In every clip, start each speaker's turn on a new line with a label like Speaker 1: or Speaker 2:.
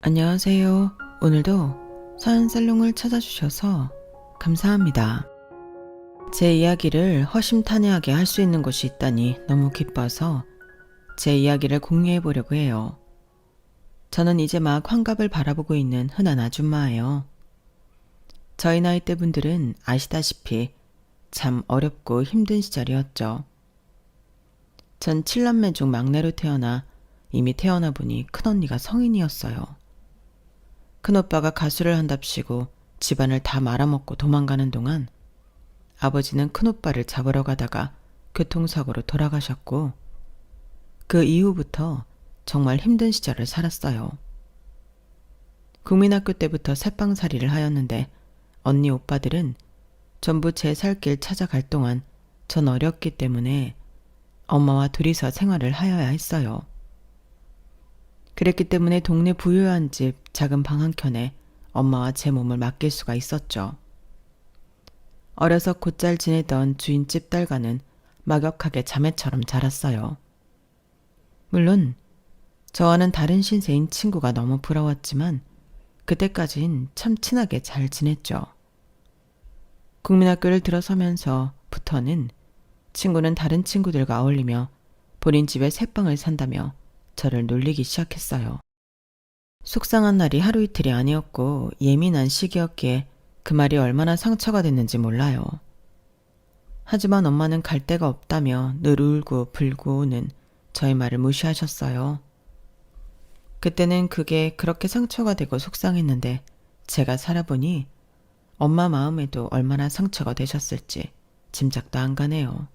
Speaker 1: 안녕하세요. 오늘도 사연살롱을 찾아주셔서 감사합니다. 제 이야기를 허심탄회하게 할 수 있는 곳이 있다니 너무 기뻐서 제 이야기를 공유해 보려고 해요. 저는 이제 막 환갑을 바라보고 있는 흔한 아줌마예요. 저희 나이대 분들은 아시다시피 참 어렵고 힘든 시절이었죠. 전 7남매 중 막내로 태어나 이미 태어나 보니 큰언니가 성인이었어요. 큰오빠가 가수를 한답시고 집안을 다 말아먹고 도망가는 동안 아버지는 큰오빠를 잡으러 가다가 교통사고로 돌아가셨고 그 이후부터 정말 힘든 시절을 살았어요. 국민학교 때부터 새빵살이를 하였는데 언니 오빠들은 전부 제 살 길 찾아갈 동안 전 어렸기 때문에 엄마와 둘이서 생활을 하여야 했어요. 그랬기 때문에 동네 부유한 집 작은 방 한켠에 엄마와 제 몸을 맡길 수가 있었죠. 어려서 곧잘 지내던 주인집 딸과는 막역하게 자매처럼 자랐어요. 물론 저와는 다른 신세인 친구가 너무 부러웠지만 그때까진 참 친하게 잘 지냈죠. 국민학교를 들어서면서부터는 친구는 다른 친구들과 어울리며 본인 집에 새방을 산다며 저를 놀리기 시작했어요. 속상한 날이 하루 이틀이 아니었고 예민한 시기였기에 그 말이 얼마나 상처가 됐는지 몰라요. 하지만 엄마는 갈 데가 없다며 늘 울고 불고는 저의 말을 무시하셨어요. 그때는 그게 그렇게 상처가 되고 속상했는데 제가 살아보니 엄마 마음에도 얼마나 상처가 되셨을지 짐작도 안 가네요.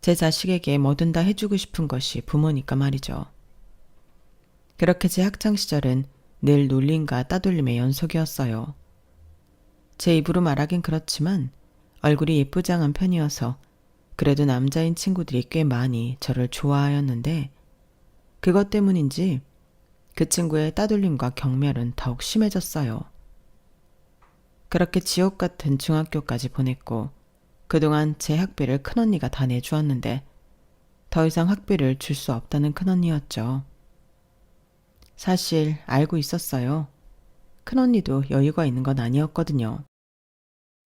Speaker 1: 제 자식에게 뭐든 다 해주고 싶은 것이 부모니까 말이죠. 그렇게 제 학창시절은 늘 놀림과 따돌림의 연속이었어요. 제 입으로 말하긴 그렇지만 얼굴이 예쁘장한 편이어서 그래도 남자인 친구들이 꽤 많이 저를 좋아하였는데 그것 때문인지 그 친구의 따돌림과 경멸은 더욱 심해졌어요. 그렇게 지옥 같은 중학교까지 보냈고 그동안 제 학비를 큰언니가 다 내주었는데 더 이상 학비를 줄 수 없다는 큰언니였죠. 사실 알고 있었어요. 큰언니도 여유가 있는 건 아니었거든요.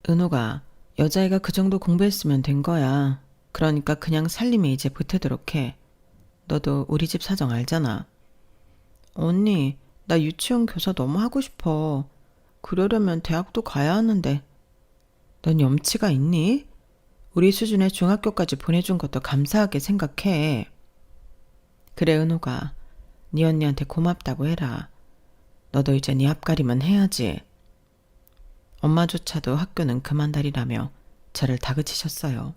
Speaker 1: 은호가 여자애가 그 정도 공부했으면 된 거야. 그러니까 그냥 살림에 이제 보태도록 해. 너도 우리 집 사정 알잖아. 언니, 나 유치원 교사 너무 하고 싶어. 그러려면 대학도 가야 하는데. 넌 염치가 있니? 우리 수준의 중학교까지 보내준 것도 감사하게 생각해. 그래 은호가 네 언니한테 고맙다고 해라. 너도 이제 네 앞가림은 해야지. 엄마조차도 학교는 그만다리라며 저를 다그치셨어요.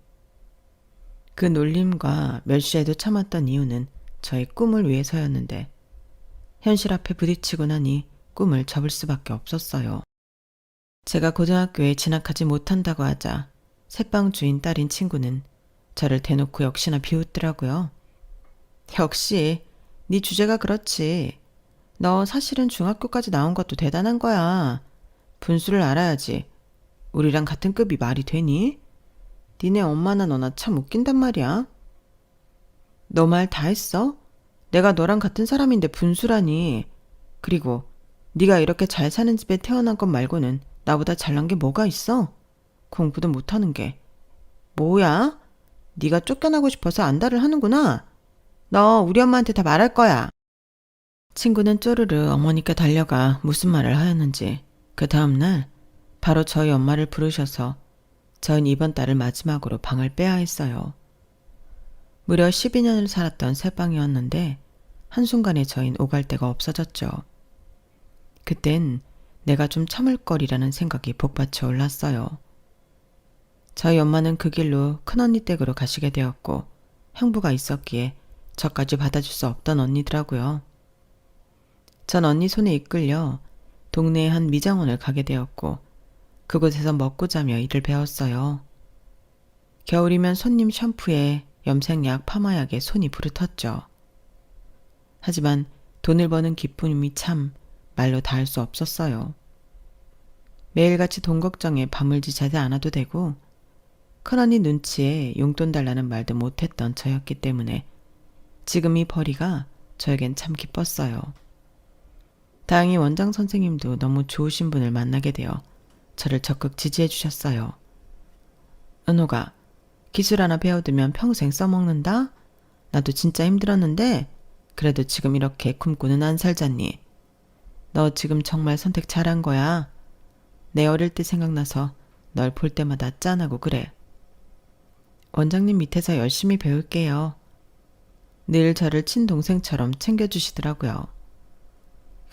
Speaker 1: 그 놀림과 멸시에도 참았던 이유는 저의 꿈을 위해서였는데 현실 앞에 부딪히고 나니 꿈을 접을 수밖에 없었어요. 제가 고등학교에 진학하지 못한다고 하자 새빵 주인 딸인 친구는 저를 대놓고 역시나 비웃더라고요. 역시 네 주제가 그렇지. 너 사실은 중학교까지 나온 것도 대단한 거야. 분수를 알아야지. 우리랑 같은 급이 말이 되니? 니네 엄마나 너나 참 웃긴단 말이야. 너 말 다 했어? 내가 너랑 같은 사람인데 분수라니. 그리고 네가 이렇게 잘 사는 집에 태어난 것 말고는 나보다 잘난 게 뭐가 있어? 공부도 못하는 게. 뭐야? 네가 쫓겨나고 싶어서 안달을 하는구나. 너 우리 엄마한테 다 말할 거야. 친구는 쪼르르 어머니께 달려가 무슨 말을 하였는지 그 다음날 바로 저희 엄마를 부르셔서 저는 이번 달을 마지막으로 방을 빼야 했어요. 무려 12년을 살았던 새 방이었는데 한순간에 저흰 오갈 데가 없어졌죠. 그땐 내가 좀 참을 거리라는 생각이 복받쳐 올랐어요. 저희 엄마는 그 길로 큰언니 댁으로 가시게 되었고 형부가 있었기에 저까지 받아줄 수 없던 언니더라고요. 전 언니 손에 이끌려 동네의 한 미장원을 가게 되었고 그곳에서 먹고 자며 일을 배웠어요. 겨울이면 손님 샴푸에 염색약, 파마약에 손이 부르텄죠. 하지만 돈을 버는 기쁨이 참 말로 닿을 수 없었어요. 매일같이 돈 걱정에 밤을 지새지 않아도 되고 큰언니 눈치에 용돈 달라는 말도 못했던 저였기 때문에 지금 이 벌이가 저에겐 참 기뻤어요. 다행히 원장 선생님도 너무 좋으신 분을 만나게 되어 저를 적극 지지해 주셨어요. 은호가 기술 하나 배워두면 평생 써먹는다? 나도 진짜 힘들었는데 그래도 지금 이렇게 굶고는 안 살잖니. 너 지금 정말 선택 잘한 거야. 내 어릴 때 생각나서 널 볼 때마다 짠하고 그래. 원장님 밑에서 열심히 배울게요. 늘 저를 친동생처럼 챙겨주시더라고요.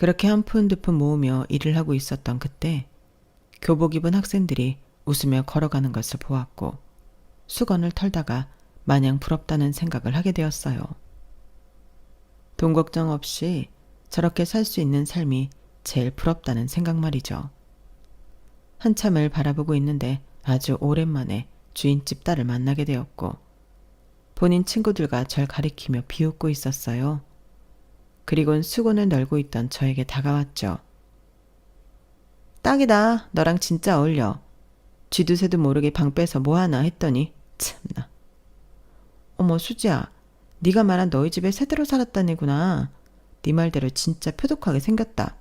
Speaker 1: 그렇게 한 푼 두 푼 모으며 일을 하고 있었던 그때 교복 입은 학생들이 웃으며 걸어가는 것을 보았고 수건을 털다가 마냥 부럽다는 생각을 하게 되었어요. 돈 걱정 없이 저렇게 살 수 있는 삶이 제일 부럽다는 생각 말이죠. 한참을 바라보고 있는데 아주 오랜만에 주인집 딸을 만나게 되었고 본인 친구들과 절 가리키며 비웃고 있었어요. 그리곤 수건을 널고 있던 저에게 다가왔죠. 딱이다. 너랑 진짜 어울려. 쥐도 새도 모르게 방 빼서 뭐하나 했더니 참나. 어머 수지야. 네가 말한 너희 집에 새들어 살았다는 애구나. 네 말대로 진짜 표독하게 생겼다.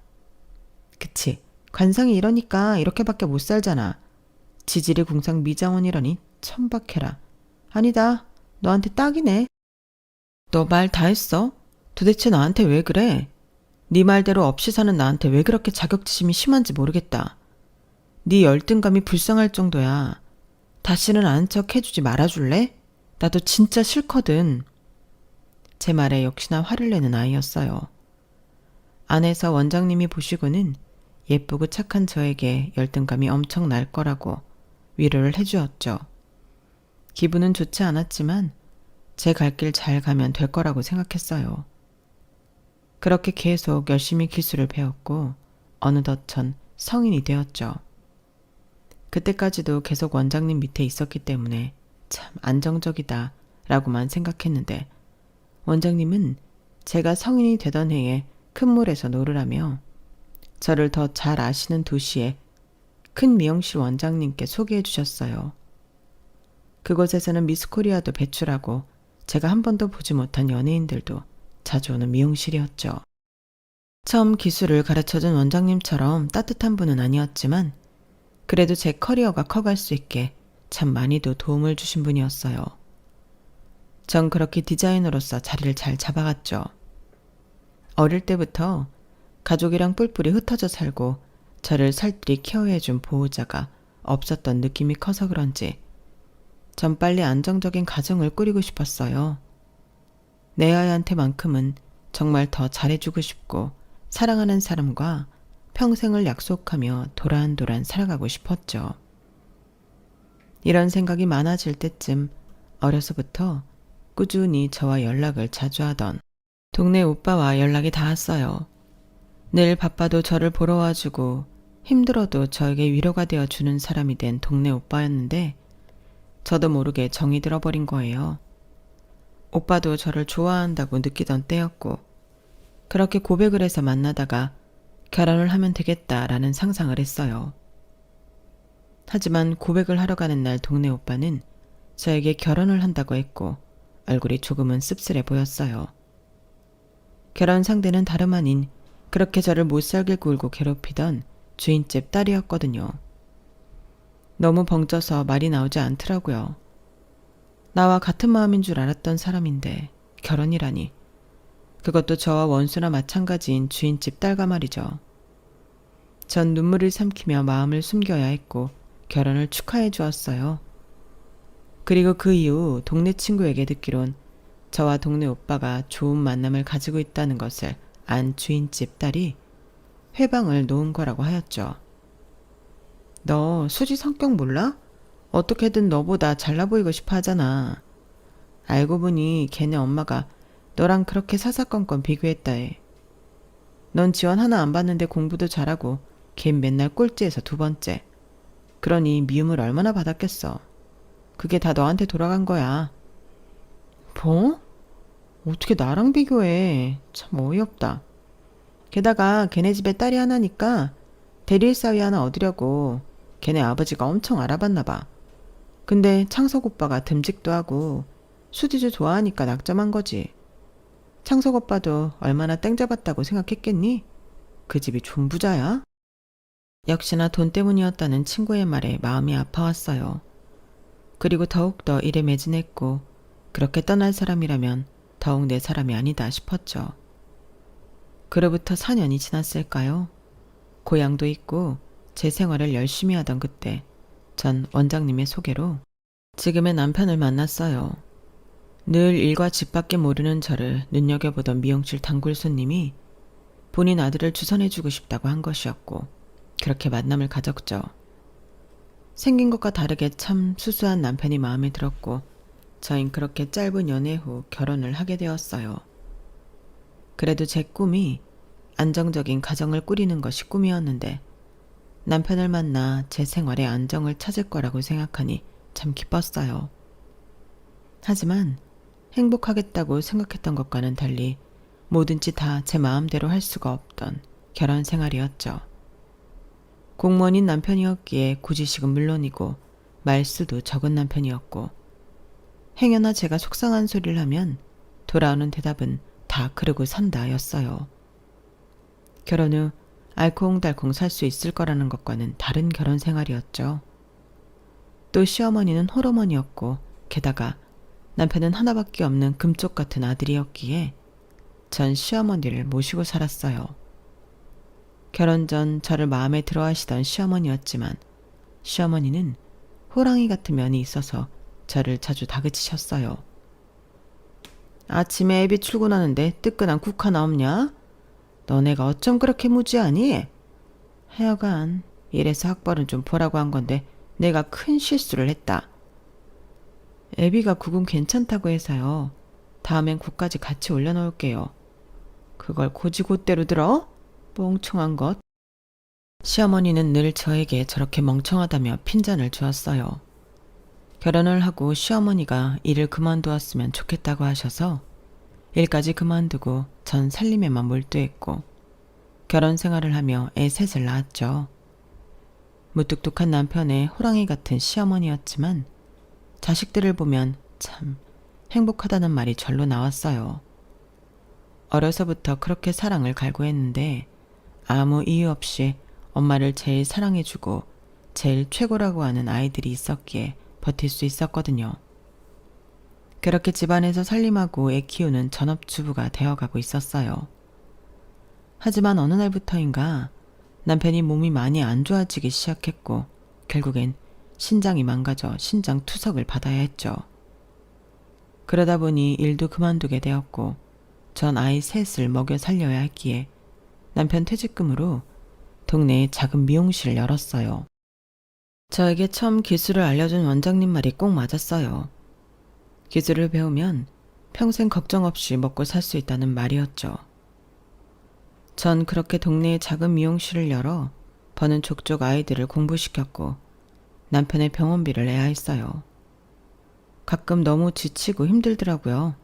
Speaker 1: 그치. 관상이 이러니까 이렇게밖에 못 살잖아. 지질이 궁상 미장원이라니 천박해라. 아니다. 너한테 딱이네. 너 말 다 했어? 도대체 나한테 왜 그래? 네 말대로 없이 사는 나한테 왜 그렇게 자격지심이 심한지 모르겠다. 네 열등감이 불쌍할 정도야. 다시는 아는 척 해주지 말아줄래? 나도 진짜 싫거든. 제 말에 역시나 화를 내는 아이였어요. 안에서 원장님이 보시고는 예쁘고 착한 저에게 열등감이 엄청 날 거라고 위로를 해주었죠. 기분은 좋지 않았지만 제 갈 길 잘 가면 될 거라고 생각했어요. 그렇게 계속 열심히 기술을 배웠고 어느덧 전 성인이 되었죠. 그때까지도 계속 원장님 밑에 있었기 때문에 참 안정적이다 라고만 생각했는데 원장님은 제가 성인이 되던 해에 큰 물에서 놀으라며 저를 더 잘 아시는 도시에 큰 미용실 원장님께 소개해 주셨어요. 그곳에서는 미스코리아도 배출하고 제가 한 번도 보지 못한 연예인들도 자주 오는 미용실이었죠. 처음 기술을 가르쳐준 원장님처럼 따뜻한 분은 아니었지만 그래도 제 커리어가 커갈 수 있게 참 많이도 도움을 주신 분이었어요. 전 그렇게 디자이너로서 자리를 잘 잡아갔죠. 어릴 때부터 가족이랑 뿔뿔이 흩어져 살고 저를 살뜰히 케어해준 보호자가 없었던 느낌이 커서 그런지 전 빨리 안정적인 가정을 꾸리고 싶었어요. 내 아이한테만큼은 정말 더 잘해주고 싶고 사랑하는 사람과 평생을 약속하며 도란도란 살아가고 싶었죠. 이런 생각이 많아질 때쯤 어려서부터 꾸준히 저와 연락을 자주 하던 동네 오빠와 연락이 닿았어요. 늘 바빠도 저를 보러 와주고 힘들어도 저에게 위로가 되어주는 사람이 된 동네 오빠였는데 저도 모르게 정이 들어버린 거예요. 오빠도 저를 좋아한다고 느끼던 때였고 그렇게 고백을 해서 만나다가 결혼을 하면 되겠다라는 상상을 했어요. 하지만 고백을 하러 가는 날 동네 오빠는 저에게 결혼을 한다고 했고 얼굴이 조금은 씁쓸해 보였어요. 결혼 상대는 다름 아닌 그렇게 저를 못살게 굴고 괴롭히던 주인집 딸이었거든요. 너무 벙쪄서 말이 나오지 않더라고요. 나와 같은 마음인 줄 알았던 사람인데 결혼이라니. 그것도 저와 원수나 마찬가지인 주인집 딸과 말이죠. 전 눈물을 삼키며 마음을 숨겨야 했고 결혼을 축하해 주었어요. 그리고 그 이후 동네 친구에게 듣기론 저와 동네 오빠가 좋은 만남을 가지고 있다는 것을 안 주인집 딸이 회방을 놓은 거라고 하였죠. 너 수지 성격 몰라? 어떻게든 너보다 잘나 보이고 싶어 하잖아. 알고 보니 걔네 엄마가 너랑 그렇게 사사건건 비교했다 해. 넌 지원 하나 안 받는데 공부도 잘하고 걘 맨날 꼴찌에서 2번째. 그러니 미움을 얼마나 받았겠어. 그게 다 너한테 돌아간 거야. 뭐? 어떻게 나랑 비교해. 참 어이없다. 게다가 걔네 집에 딸이 하나니까 대릴사위 하나 얻으려고 걔네 아버지가 엄청 알아봤나 봐. 근데 창석 오빠가 듬직도 하고 수지도 좋아하니까 낙점한 거지. 창석 오빠도 얼마나 땡 잡았다고 생각했겠니? 그 집이 존부자야? 역시나 돈 때문이었다는 친구의 말에 마음이 아파왔어요. 그리고 더욱더 일에 매진했고 그렇게 떠날 사람이라면 더욱 내 사람이 아니다 싶었죠. 그로부터 4년이 지났을까요? 고향도 있고 제 생활을 열심히 하던 그때 전 원장님의 소개로 지금의 남편을 만났어요. 늘 일과 집밖에 모르는 저를 눈여겨보던 미용실 단골 손님이 본인 아들을 주선해주고 싶다고 한 것이었고 그렇게 만남을 가졌죠. 생긴 것과 다르게 참 수수한 남편이 마음에 들었고 저흰 그렇게 짧은 연애 후 결혼을 하게 되었어요. 그래도 제 꿈이 안정적인 가정을 꾸리는 것이 꿈이었는데 남편을 만나 제 생활에 안정을 찾을 거라고 생각하니 참 기뻤어요. 하지만 행복하겠다고 생각했던 것과는 달리 뭐든지 다 제 마음대로 할 수가 없던 결혼 생활이었죠. 공무원인 남편이었기에 고지식은 물론이고 말수도 적은 남편이었고 행여나 제가 속상한 소리를 하면 돌아오는 대답은 다 그러고 산다였어요. 결혼 후 알콩달콩 살 수 있을 거라는 것과는 다른 결혼 생활이었죠. 또 시어머니는 홀어머니였고 게다가 남편은 하나밖에 없는 금쪽 같은 아들이었기에 전 시어머니를 모시고 살았어요. 결혼 전 저를 마음에 들어 하시던 시어머니였지만 시어머니는 호랑이 같은 면이 있어서 저를 자주 다그치셨어요. 아침에 애비 출근하는데 뜨끈한 국 하나 없냐? 너네가 어쩜 그렇게 무지하니? 하여간 이래서 학벌은 좀 보라고 한 건데 내가 큰 실수를 했다. 애비가 국은 괜찮다고 해서요. 다음엔 국까지 같이 올려놓을게요. 그걸 고지고대로 들어? 멍청한 것. 시어머니는 늘 저에게 저렇게 멍청하다며 핀잔을 주었어요. 결혼을 하고 시어머니가 일을 그만두었으면 좋겠다고 하셔서 일까지 그만두고 전 살림에만 몰두했고 결혼 생활을 하며 애 셋을 낳았죠. 무뚝뚝한 남편의 호랑이 같은 시어머니였지만 자식들을 보면 참 행복하다는 말이 절로 나왔어요. 어려서부터 그렇게 사랑을 갈구했는데 아무 이유 없이 엄마를 제일 사랑해주고 제일 최고라고 하는 아이들이 있었기에 버틸 수 있었거든요. 그렇게 집안에서 살림하고 애 키우는 전업주부가 되어가고 있었어요. 하지만 어느 날부터인가 남편이 몸이 많이 안 좋아지기 시작했고 결국엔 신장이 망가져 신장 투석을 받아야 했죠. 그러다 보니 일도 그만두게 되었고 전 아이 셋을 먹여 살려야 했기에 남편 퇴직금으로 동네에 작은 미용실을 열었어요. 저에게 처음 기술을 알려준 원장님 말이 꼭 맞았어요. 기술을 배우면 평생 걱정 없이 먹고 살 수 있다는 말이었죠. 전 그렇게 동네에 작은 미용실을 열어 버는 족족 아이들을 공부시켰고 남편의 병원비를 내야 했어요. 가끔 너무 지치고 힘들더라고요.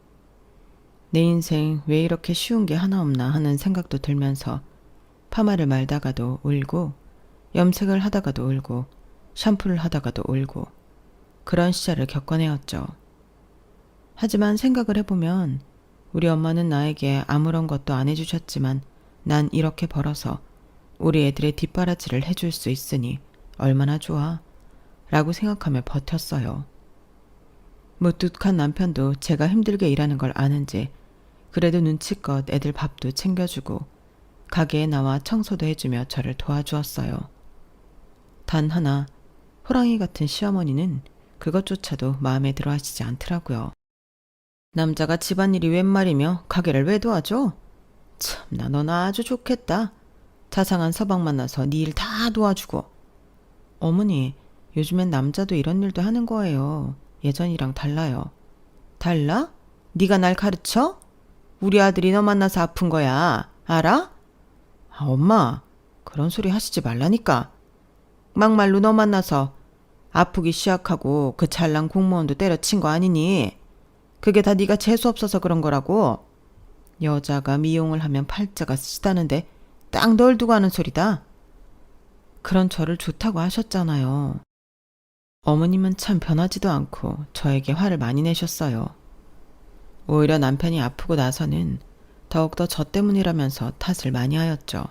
Speaker 1: 내 인생 왜 이렇게 쉬운 게 하나 없나 하는 생각도 들면서 파마를 말다가도 울고 염색을 하다가도 울고 샴푸를 하다가도 울고 그런 시절을 겪어내었죠. 하지만 생각을 해보면 우리 엄마는 나에게 아무런 것도 안 해주셨지만 난 이렇게 벌어서 우리 애들의 뒷바라지를 해줄 수 있으니 얼마나 좋아 라고 생각하며 버텼어요. 무뚝뚝한 남편도 제가 힘들게 일하는 걸 아는지 그래도 눈치껏 애들 밥도 챙겨주고 가게에 나와 청소도 해주며 저를 도와주었어요. 단 하나 호랑이 같은 시어머니는 그것조차도 마음에 들어 하시지 않더라고요. 남자가 집안일이 웬 말이며 가게를 왜 도와줘? 참나 넌 아주 좋겠다. 자상한 서방 만나서 네 일 다 도와주고. 어머니 요즘엔 남자도 이런 일도 하는 거예요. 예전이랑 달라요. 달라? 네가 날 가르쳐? 우리 아들이 너 만나서 아픈 거야. 알아? 아, 엄마 그런 소리 하시지 말라니까. 막말로 너 만나서 아프기 시작하고 그 찰랑 공무원도 때려친 거 아니니? 그게 다 네가 재수 없어서 그런 거라고. 여자가 미용을 하면 팔자가 쓰다는데 딱 널 두고 하는 소리다. 그런 저를 좋다고 하셨잖아요. 어머님은 참 변하지도 않고 저에게 화를 많이 내셨어요. 오히려 남편이 아프고 나서는 더욱더 저 때문이라면서 탓을 많이 하였죠.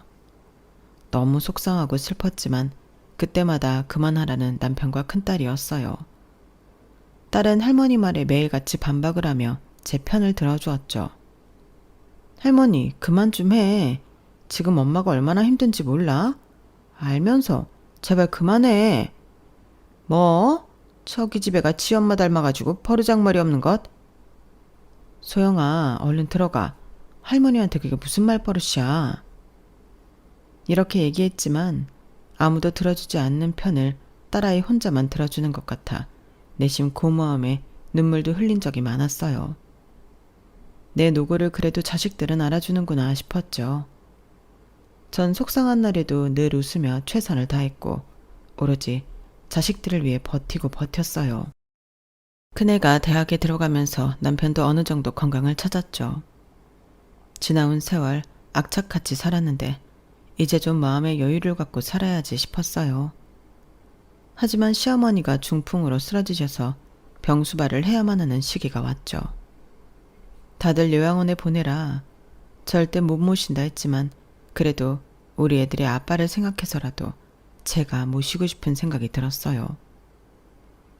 Speaker 1: 너무 속상하고 슬펐지만 그때마다 그만하라는 남편과 큰딸이었어요. 딸은 할머니 말에 매일같이 반박을 하며 제 편을 들어주었죠. 할머니, 그만 좀 해. 지금 엄마가 얼마나 힘든지 몰라? 알면서 제발 그만해. 뭐? 저기 집에 가 지 엄마 닮아가지고 버르장머리 없는 것? 소영아, 얼른 들어가. 할머니한테 그게 무슨 말버릇이야. 이렇게 얘기했지만 아무도 들어주지 않는 편을 딸아이 혼자만 들어주는 것 같아 내심 고마움에 눈물도 흘린 적이 많았어요. 내 노고를 그래도 자식들은 알아주는구나 싶었죠. 전 속상한 날에도 늘 웃으며 최선을 다했고 오로지 자식들을 위해 버티고 버텼어요. 큰애가 대학에 들어가면서 남편도 어느 정도 건강을 찾았죠. 지나온 세월 악착같이 살았는데 이제 좀 마음의 여유를 갖고 살아야지 싶었어요. 하지만 시어머니가 중풍으로 쓰러지셔서 병수발을 해야만 하는 시기가 왔죠. 다들 요양원에 보내라. 절대 못 모신다 했지만 그래도 우리 애들의 아빠를 생각해서라도 제가 모시고 싶은 생각이 들었어요.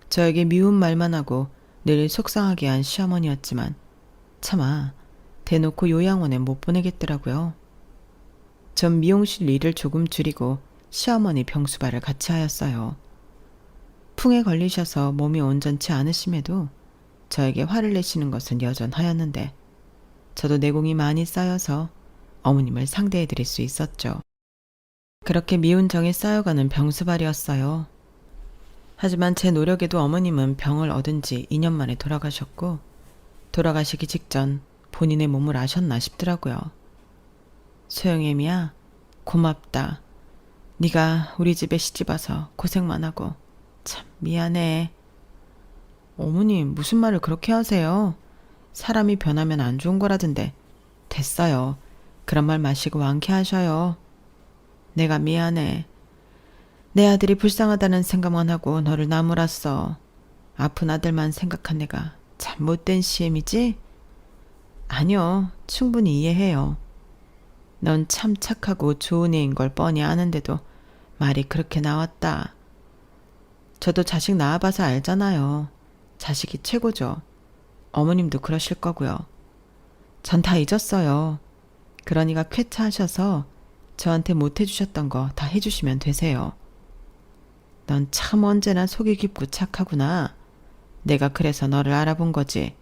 Speaker 1: 저에게 미운 말만 하고 늘 속상하게 한 시어머니였지만 차마 대놓고 요양원에 못 보내겠더라고요. 전 미용실 일을 조금 줄이고 시어머니 병수발을 같이 하였어요. 풍에 걸리셔서 몸이 온전치 않으심에도 저에게 화를 내시는 것은 여전하였는데 저도 내공이 많이 쌓여서 어머님을 상대해 드릴 수 있었죠. 그렇게 미운 정이 쌓여가는 병수발이었어요. 하지만 제 노력에도 어머님은 병을 얻은 지 2년 만에 돌아가셨고 돌아가시기 직전 본인의 몸을 아셨나 싶더라고요. 소영애미야, 고맙다. 네가 우리 집에 시집와서 고생만 하고 참 미안해. 어머님, 무슨 말을 그렇게 하세요? 사람이 변하면 안 좋은 거라던데. 됐어요. 그런 말 마시고 완쾌하셔요. 내가 미안해. 내 아들이 불쌍하다는 생각만 하고 너를 나무랐어. 아픈 아들만 생각한 내가 참 못된 시엠이지? 아니요, 충분히 이해해요. 넌 참 착하고 좋은 애인 걸 뻔히 아는데도 말이 그렇게 나왔다. 저도 자식 낳아봐서 알잖아요. 자식이 최고죠. 어머님도 그러실 거고요. 전 다 잊었어요. 그러니까 쾌차하셔서 저한테 못해주셨던 거 다 해주시면 되세요. 넌 참 언제나 속이 깊고 착하구나. 내가 그래서 너를 알아본 거지.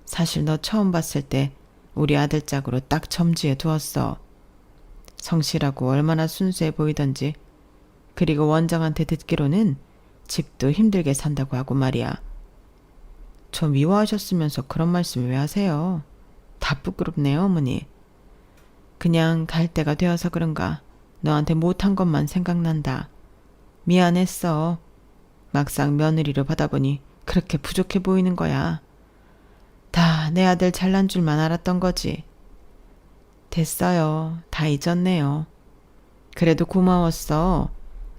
Speaker 1: 사실 너 처음 봤을 때 우리 아들 짝으로 딱 점지해 두었어. 성실하고 얼마나 순수해 보이던지. 그리고 원장한테 듣기로는 집도 힘들게 산다고 하고 말이야. 저 미워하셨으면서 그런 말씀 왜 하세요? 다 부끄럽네요, 어머니. 그냥 갈 때가 되어서 그런가 너한테 못한 것만 생각난다. 미안했어. 막상 며느리로 받아보니 그렇게 부족해 보이는 거야. 다 내 아들 잘난 줄만 알았던 거지. 됐어요. 다 잊었네요. 그래도 고마웠어.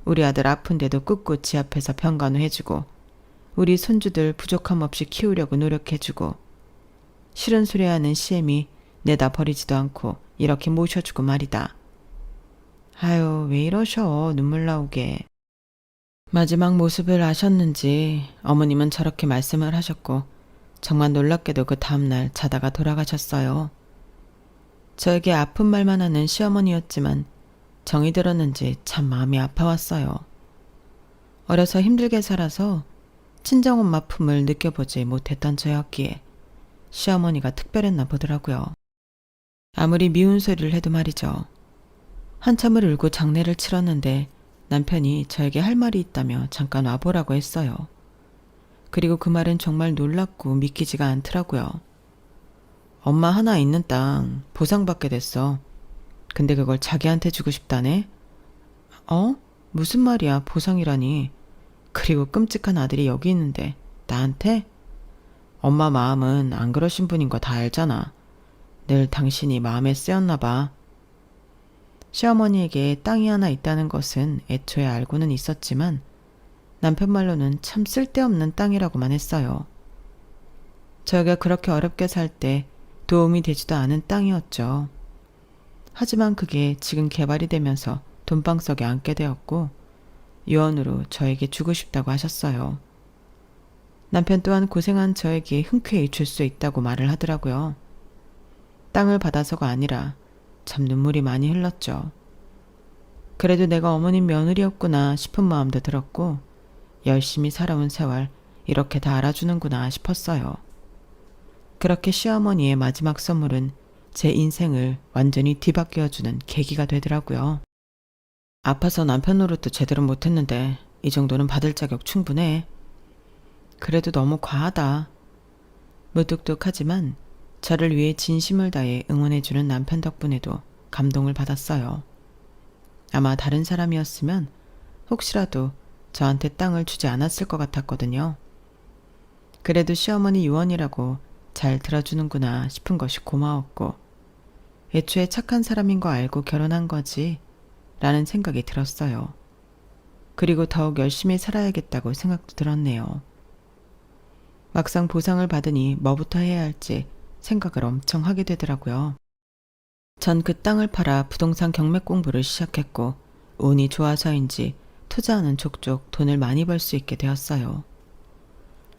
Speaker 1: 우리 아들 아픈데도 꿋꿋이 앞에서 병간호해주고 우리 손주들 부족함 없이 키우려고 노력해주고 싫은 소리 하는 시엠이 내다 버리지도 않고 이렇게 모셔주고 말이다. 아유, 왜 이러셔. 눈물 나오게. 마지막 모습을 아셨는지 어머님은 저렇게 말씀을 하셨고 정말 놀랍게도 그 다음날 자다가 돌아가셨어요. 저에게 아픈 말만 하는 시어머니였지만 정이 들었는지 참 마음이 아파왔어요. 어려서 힘들게 살아서 친정엄마 품을 느껴보지 못했던 저였기에 시어머니가 특별했나 보더라고요. 아무리 미운 소리를 해도 말이죠. 한참을 울고 장례를 치렀는데 남편이 저에게 할 말이 있다며 잠깐 와보라고 했어요. 그리고 그 말은 정말 놀랍고 믿기지가 않더라고요. 엄마 하나 있는 땅 보상받게 됐어. 근데 그걸 자기한테 주고 싶다네? 어? 무슨 말이야, 보상이라니. 그리고 끔찍한 아들이 여기 있는데 나한테? 엄마 마음은 안 그러신 분인 거 다 알잖아. 늘 당신이 마음에 쓰였나 봐. 시어머니에게 땅이 하나 있다는 것은 애초에 알고는 있었지만 남편 말로는 참 쓸데없는 땅이라고만 했어요. 저희가 그렇게 어렵게 살 때 도움이 되지도 않은 땅이었죠. 하지만 그게 지금 개발이 되면서 돈방석에 앉게 되었고 유언으로 저에게 주고 싶다고 하셨어요. 남편 또한 고생한 저에게 흔쾌히 줄 수 있다고 말을 하더라고요. 땅을 받아서가 아니라 참 눈물이 많이 흘렀죠. 그래도 내가 어머님 며느리였구나 싶은 마음도 들었고 열심히 살아온 세월 이렇게 다 알아주는구나 싶었어요. 그렇게 시어머니의 마지막 선물은 제 인생을 완전히 뒤바뀌어주는 계기가 되더라고요. 아파서 남편 노릇도 제대로 못했는데 이 정도는 받을 자격 충분해. 그래도 너무 과하다. 무뚝뚝하지만 저를 위해 진심을 다해 응원해주는 남편 덕분에도 감동을 받았어요. 아마 다른 사람이었으면 혹시라도 저한테 땅을 주지 않았을 것 같았거든요. 그래도 시어머니 유언이라고 잘 들어주는구나 싶은 것이 고마웠고 애초에 착한 사람인 거 알고 결혼한 거지 라는 생각이 들었어요. 그리고 더욱 열심히 살아야겠다고 생각도 들었네요. 막상 보상을 받으니 뭐부터 해야 할지 생각을 엄청 하게 되더라고요. 전 그 땅을 팔아 부동산 경매 공부를 시작했고 운이 좋아서인지 투자하는 족족 돈을 많이 벌 수 있게 되었어요.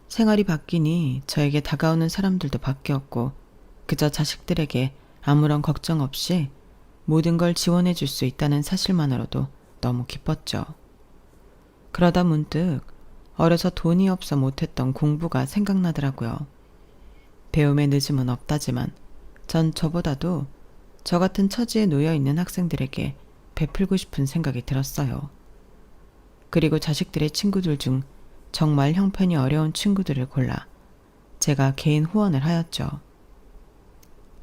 Speaker 1: 생활이 바뀌니 저에게 다가오는 사람들도 바뀌었고 그저 자식들에게 아무런 걱정 없이 모든 걸 지원해 줄 수 있다는 사실만으로도 너무 기뻤죠. 그러다 문득 어려서 돈이 없어 못했던 공부가 생각나더라고요. 배움의 늦음은 없다지만 전 저보다도 저 같은 처지에 놓여 있는 학생들에게 베풀고 싶은 생각이 들었어요. 그리고 자식들의 친구들 중 정말 형편이 어려운 친구들을 골라 제가 개인 후원을 하였죠.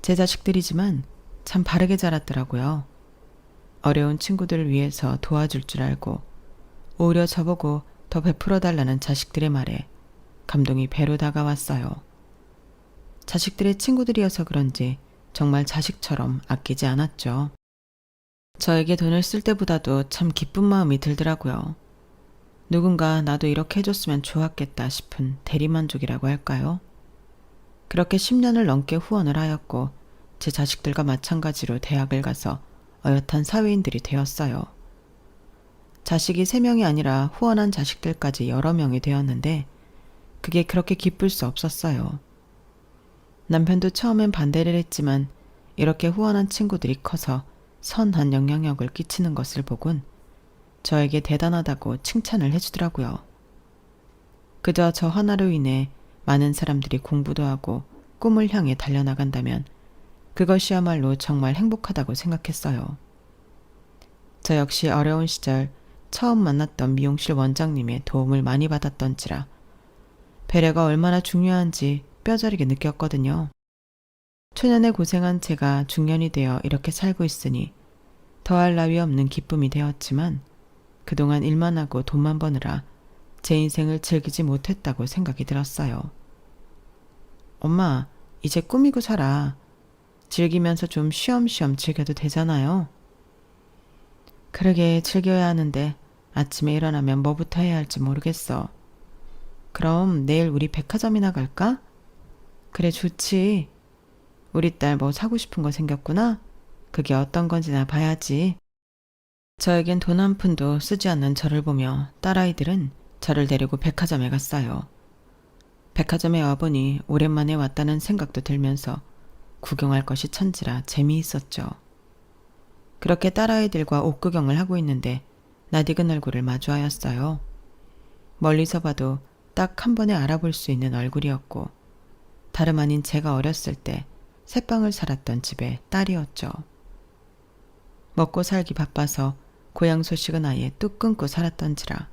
Speaker 1: 제 자식들이지만 참 바르게 자랐더라고요. 어려운 친구들을 위해서 도와줄 줄 알고 오히려 저보고 더 베풀어 달라는 자식들의 말에 감동이 배로 다가왔어요. 자식들의 친구들이어서 그런지 정말 자식처럼 아끼지 않았죠. 저에게 돈을 쓸 때보다도 참 기쁜 마음이 들더라고요. 누군가 나도 이렇게 해줬으면 좋았겠다 싶은 대리만족이라고 할까요? 그렇게 10년을 넘게 후원을 하였고 제 자식들과 마찬가지로 대학을 가서 어엿한 사회인들이 되었어요. 자식이 3명이 아니라 후원한 자식들까지 여러 명이 되었는데 그게 그렇게 기쁠 수 없었어요. 남편도 처음엔 반대를 했지만 이렇게 후원한 친구들이 커서 선한 영향력을 끼치는 것을 보곤 저에게 대단하다고 칭찬을 해주더라고요. 그저 저 하나로 인해 많은 사람들이 공부도 하고 꿈을 향해 달려나간다면 그것이야말로 정말 행복하다고 생각했어요. 저 역시 어려운 시절 처음 만났던 미용실 원장님의 도움을 많이 받았던지라 배려가 얼마나 중요한지 뼈저리게 느꼈거든요. 초년에 고생한 제가 중년이 되어 이렇게 살고 있으니 더할 나위 없는 기쁨이 되었지만 그동안 일만 하고 돈만 버느라 제 인생을 즐기지 못했다고 생각이 들었어요. 엄마, 이제 꾸미고 살아. 즐기면서 좀 쉬엄쉬엄 즐겨도 되잖아요. 그러게 즐겨야 하는데 아침에 일어나면 뭐부터 해야 할지 모르겠어. 그럼 내일 우리 백화점이나 갈까? 그래, 좋지. 우리 딸 뭐 사고 싶은 거 생겼구나? 그게 어떤 건지나 봐야지. 저에겐 돈 한 푼도 쓰지 않는 저를 보며 딸아이들은 저를 데리고 백화점에 갔어요. 백화점에 와보니 오랜만에 왔다는 생각도 들면서 구경할 것이 천지라 재미있었죠. 그렇게 딸아이들과 옷 구경을 하고 있는데 낯익은 얼굴을 마주하였어요. 멀리서 봐도 딱 한 번에 알아볼 수 있는 얼굴이었고 다름 아닌 제가 어렸을 때 새빵을 살았던 집의 딸이었죠. 먹고 살기 바빠서 고향 소식은 아예 뚝 끊고 살았던지라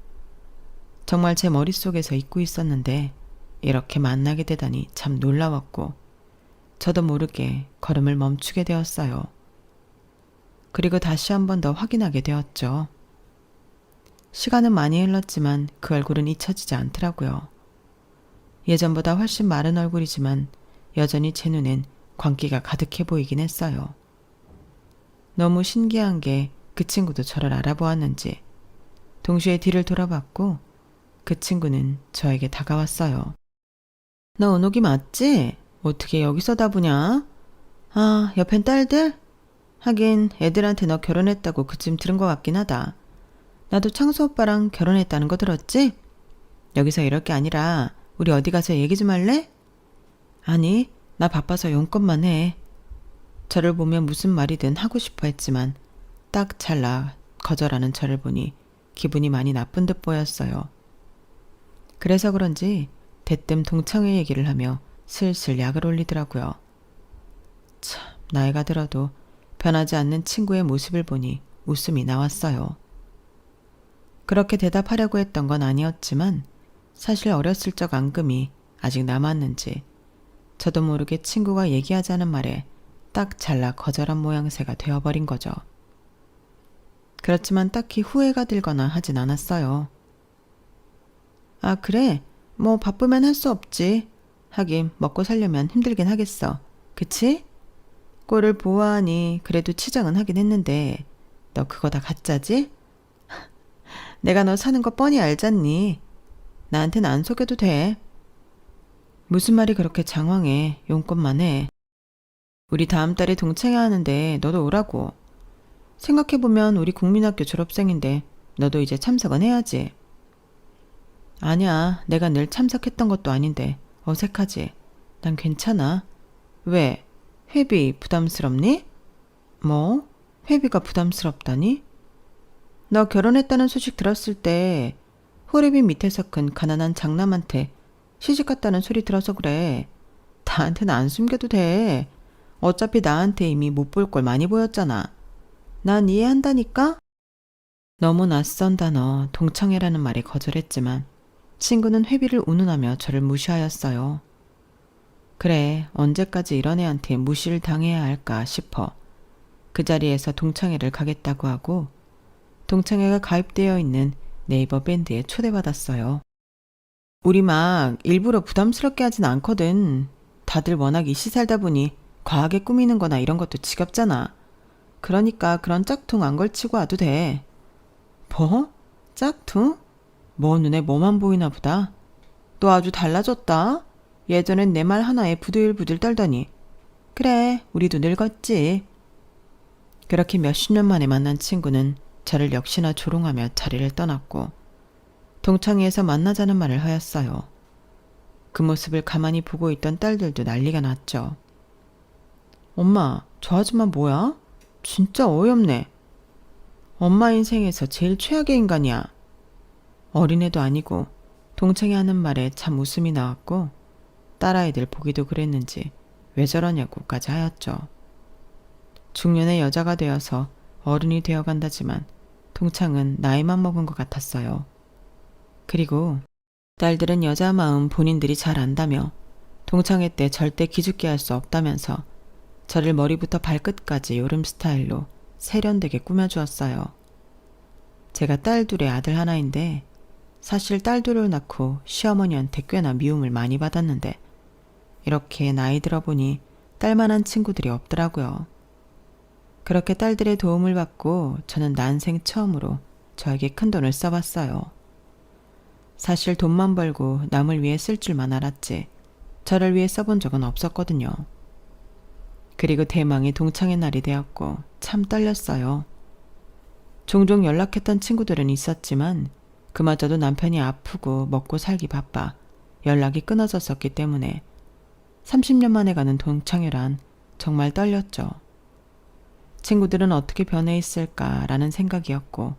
Speaker 1: 정말 제 머릿속에서 잊고 있었는데 이렇게 만나게 되다니 참 놀라웠고 저도 모르게 걸음을 멈추게 되었어요. 그리고 다시 한 번 더 확인하게 되었죠. 시간은 많이 흘렀지만 그 얼굴은 잊혀지지 않더라고요. 예전보다 훨씬 마른 얼굴이지만 여전히 제 눈엔 광기가 가득해 보이긴 했어요. 너무 신기한 게 그 친구도 저를 알아보았는지 동시에 뒤를 돌아봤고 그 친구는 저에게 다가왔어요. 너 은옥이 맞지? 어떻게 여기서 다 보냐? 아, 옆엔 딸들? 하긴 애들한테 너 결혼했다고 그쯤 들은 것 같긴 하다. 나도 창수 오빠랑 결혼했다는 거 들었지? 여기서 이럴 게 아니라 우리 어디 가서 얘기 좀 할래? 아니, 나 바빠서 용건만 해. 저를 보면 무슨 말이든 하고 싶어 했지만 딱 잘라 거절하는 저를 보니 기분이 많이 나쁜 듯 보였어요. 그래서 그런지 대뜸 동창회 얘기를 하며 슬슬 약을 올리더라고요. 참, 나이가 들어도 변하지 않는 친구의 모습을 보니 웃음이 나왔어요. 그렇게 대답하려고 했던 건 아니었지만 사실 어렸을 적 앙금이 아직 남았는지 저도 모르게 친구가 얘기하자는 말에 딱 잘라 거절한 모양새가 되어버린 거죠. 그렇지만 딱히 후회가 들거나 하진 않았어요. 아, 그래? 뭐 바쁘면 할 수 없지. 하긴 먹고 살려면 힘들긴 하겠어. 그치? 꼴을 보아하니 그래도 치장은 하긴 했는데 너 그거 다 가짜지? 내가 너 사는 거 뻔히 알잖니. 나한텐 안 속여도 돼. 무슨 말이 그렇게 장황해. 용건만 해. 우리 다음 달에 동창회 하는데 너도 오라고. 생각해보면 우리 국민학교 졸업생인데 너도 이제 참석은 해야지. 아니야, 내가 늘 참석했던 것도 아닌데 어색하지. 난 괜찮아. 왜? 회비 부담스럽니? 뭐? 회비가 부담스럽다니? 너 결혼했다는 소식 들었을 때 호래비 밑에서 큰 가난한 장남한테 시집갔다는 소리 들어서 그래. 나한테는 안 숨겨도 돼. 어차피 나한테 이미 못 볼 걸 많이 보였잖아. 난 이해한다니까? 너무 낯선 단어 동창회라는 말에 거절했지만 친구는 회비를 운운하며 저를 무시하였어요. 그래, 언제까지 이런 애한테 무시를 당해야 할까 싶어 그 자리에서 동창회를 가겠다고 하고 동창회가 가입되어 있는 네이버 밴드에 초대받았어요. 우리 막 일부러 부담스럽게 하진 않거든. 다들 워낙 이씨 살다 보니 과하게 꾸미는 거나 이런 것도 지겹잖아. 그러니까 그런 짝퉁 안 걸치고 와도 돼. 뭐? 짝퉁? 뭐 눈에 뭐만 보이나 보다. 너 아주 달라졌다. 예전엔 내 말 하나에 부들부들 떨더니. 그래, 우리도 늙었지. 그렇게 몇십 년 만에 만난 친구는 저를 역시나 조롱하며 자리를 떠났고 동창회에서 만나자는 말을 하였어요. 그 모습을 가만히 보고 있던 딸들도 난리가 났죠. 엄마, 저 아줌마 뭐야? 진짜 어이없네. 엄마 인생에서 제일 최악의 인간이야. 어린애도 아니고 동창회 하는 말에 참 웃음이 나왔고 딸아이들 보기도 그랬는지 왜 저러냐고까지 하였죠. 중년의 여자가 되어서 어른이 되어간다지만 동창은 나이만 먹은 것 같았어요. 그리고 딸들은 여자 마음 본인들이 잘 안다며 동창회 때 절대 기죽게 할 수 없다면서 저를 머리부터 발끝까지 요름 스타일로 세련되게 꾸며주었어요. 제가 딸 둘의 아들 하나인데 사실 딸 둘을 낳고 시어머니한테 꽤나 미움을 많이 받았는데 이렇게 나이 들어보니 딸만한 친구들이 없더라고요. 그렇게 딸들의 도움을 받고 저는 난생 처음으로 저에게 큰돈을 써봤어요. 사실 돈만 벌고 남을 위해 쓸 줄만 알았지 저를 위해 써본 적은 없었거든요. 그리고 대망의 동창회 날이 되었고 참 떨렸어요. 종종 연락했던 친구들은 있었지만 그마저도 남편이 아프고 먹고 살기 바빠 연락이 끊어졌었기 때문에 30년 만에 가는 동창회란 정말 떨렸죠. 친구들은 어떻게 변해 있을까라는 생각이었고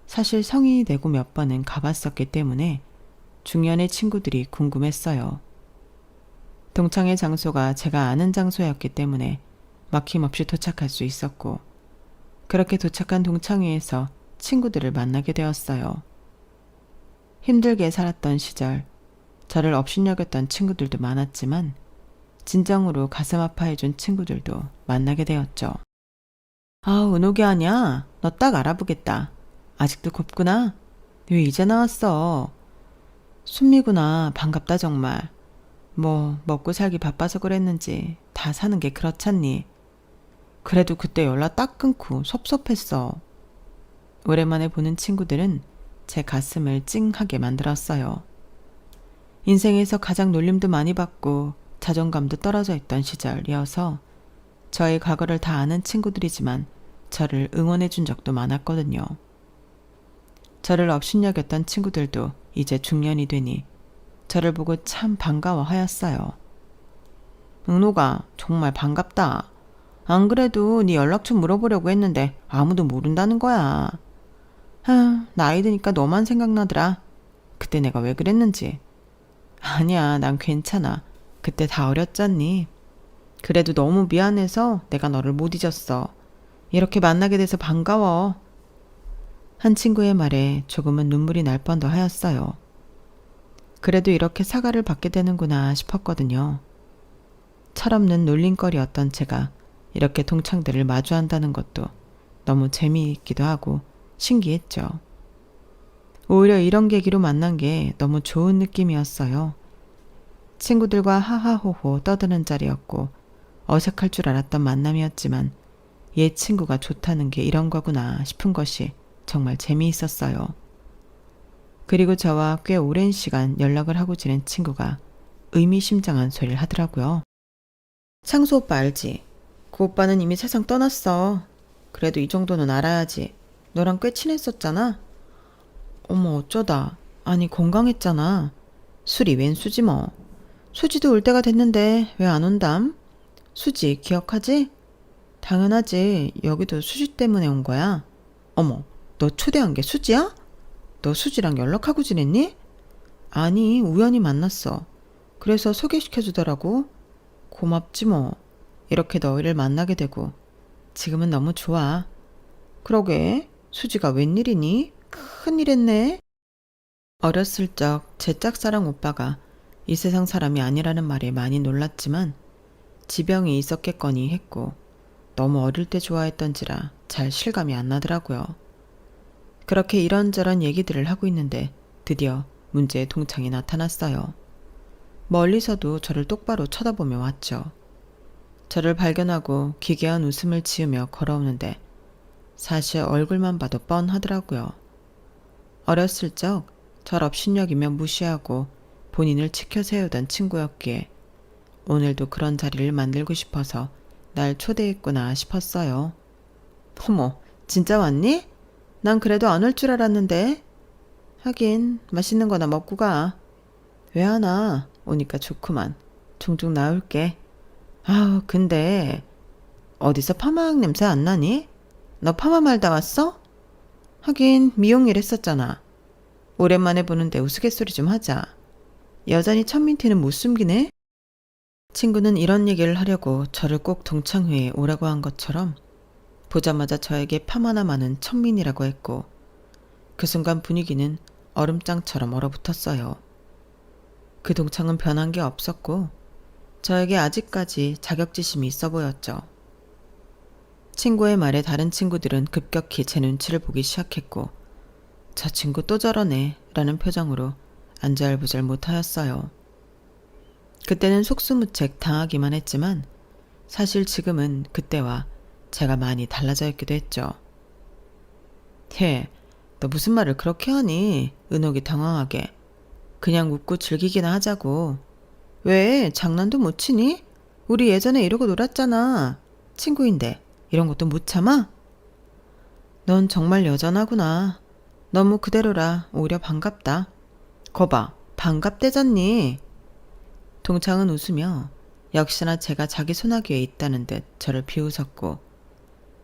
Speaker 1: 사실 성인이 되고 몇 번은 가봤었기 때문에 중년의 친구들이 궁금했어요. 동창회 장소가 제가 아는 장소였기 때문에 막힘없이 도착할 수 있었고 그렇게 도착한 동창회에서 친구들을 만나게 되었어요. 힘들게 살았던 시절 저를 업신여겼던 친구들도 많았지만 진정으로 가슴 아파해준 친구들도 만나게 되었죠. 아, 은옥이 아냐? 너 딱 알아보겠다. 아직도 곱구나? 왜 이제 나왔어? 순미구나. 반갑다 정말. 뭐 먹고 살기 바빠서 그랬는지 다 사는 게 그렇잖니. 그래도 그때 연락 딱 끊고 섭섭했어. 오랜만에 보는 친구들은 제 가슴을 찡하게 만들었어요. 인생에서 가장 놀림도 많이 받고 자존감도 떨어져 있던 시절이어서 저의 과거를 다 아는 친구들이지만 저를 응원해 준 적도 많았거든요. 저를 업신여겼던 친구들도 이제 중년이 되니 저를 보고 참 반가워하였어요. 은호가 정말 반갑다. 안 그래도 네 연락처 물어보려고 했는데 아무도 모른다는 거야. 나이 드니까 너만 생각나더라. 그때 내가 왜 그랬는지. 아니야, 난 괜찮아. 그때 다 어렸잖니. 그래도 너무 미안해서 내가 너를 못 잊었어. 이렇게 만나게 돼서 반가워. 한 친구의 말에 조금은 눈물이 날 뻔도 하였어요. 그래도 이렇게 사과를 받게 되는구나 싶었거든요. 철없는 놀림거리였던 제가 이렇게 동창들을 마주한다는 것도 너무 재미있기도 하고 신기했죠. 오히려 이런 계기로 만난 게 너무 좋은 느낌이었어요. 친구들과 하하호호 떠드는 자리였고 어색할 줄 알았던 만남이었지만 옛 친구가 좋다는 게 이런 거구나 싶은 것이 정말 재미있었어요. 그리고 저와 꽤 오랜 시간 연락을 하고 지낸 친구가 의미심장한 소리를 하더라고요. 창수 오빠 알지? 그 오빠는 이미 세상 떠났어. 그래도 이 정도는 알아야지. 너랑 꽤 친했었잖아. 어머 어쩌다. 아니 건강했잖아. 술이 웬 수지 뭐. 수지도 올 때가 됐는데 왜 안 온담? 수지 기억하지? 당연하지. 여기도 수지 때문에 온 거야. 어머 너 초대한 게 수지야? 너 수지랑 연락하고 지냈니? 아니 우연히 만났어. 그래서 소개시켜주더라고. 고맙지 뭐. 이렇게 너희를 만나게 되고 지금은 너무 좋아. 그러게 수지가 웬일이니? 큰일 했네. 어렸을 적 제 짝사랑 오빠가 이 세상 사람이 아니라는 말에 많이 놀랐지만 지병이 있었겠거니 했고 너무 어릴 때 좋아했던지라 잘 실감이 안 나더라고요. 그렇게 이런저런 얘기들을 하고 있는데 드디어 문제의 동창이 나타났어요. 멀리서도 저를 똑바로 쳐다보며 왔죠. 저를 발견하고 기괴한 웃음을 지으며 걸어오는데 사실 얼굴만 봐도 뻔하더라고요. 어렸을 적 절 업신여기며 무시하고 본인을 치켜 세우던 친구였기에 오늘도 그런 자리를 만들고 싶어서 날 초대했구나 싶었어요. 어머, 진짜 왔니? 난 그래도 안 올 줄 알았는데. 하긴 맛있는 거나 먹고 가. 왜 안 와? 오니까 좋구만. 종종 나올게. 아우 근데 어디서 파마약 냄새 안 나니? 너 파마 말다 왔어? 하긴 미용일 했었잖아. 오랜만에 보는데 우스갯소리 좀 하자. 여전히 천민티는 못 숨기네? 친구는 이런 얘기를 하려고 저를 꼭 동창회에 오라고 한 것처럼 보자마자 저에게 파마나 많은 천민이라고 했고 그 순간 분위기는 얼음장처럼 얼어붙었어요. 그 동창은 변한 게 없었고 저에게 아직까지 자격지심이 있어 보였죠. 친구의 말에 다른 친구들은 급격히 제 눈치를 보기 시작했고 저 친구 또 저러네 라는 표정으로 안절부절 못하였어요. 그때는 속수무책 당하기만 했지만 사실 지금은 그때와 제가 많이 달라져 있기도 했죠. 너 무슨 말을 그렇게 하니? 은옥이 당황하게. 그냥 웃고 즐기기나 하자고. 왜 장난도 못 치니? 우리 예전에 이러고 놀았잖아. 친구인데 이런 것도 못 참아? 넌 정말 여전하구나. 너무 그대로라 오히려 반갑다. 거봐 반갑대잖니. 동창은 웃으며 역시나 제가 자기 소나기에 있다는 듯 저를 비웃었고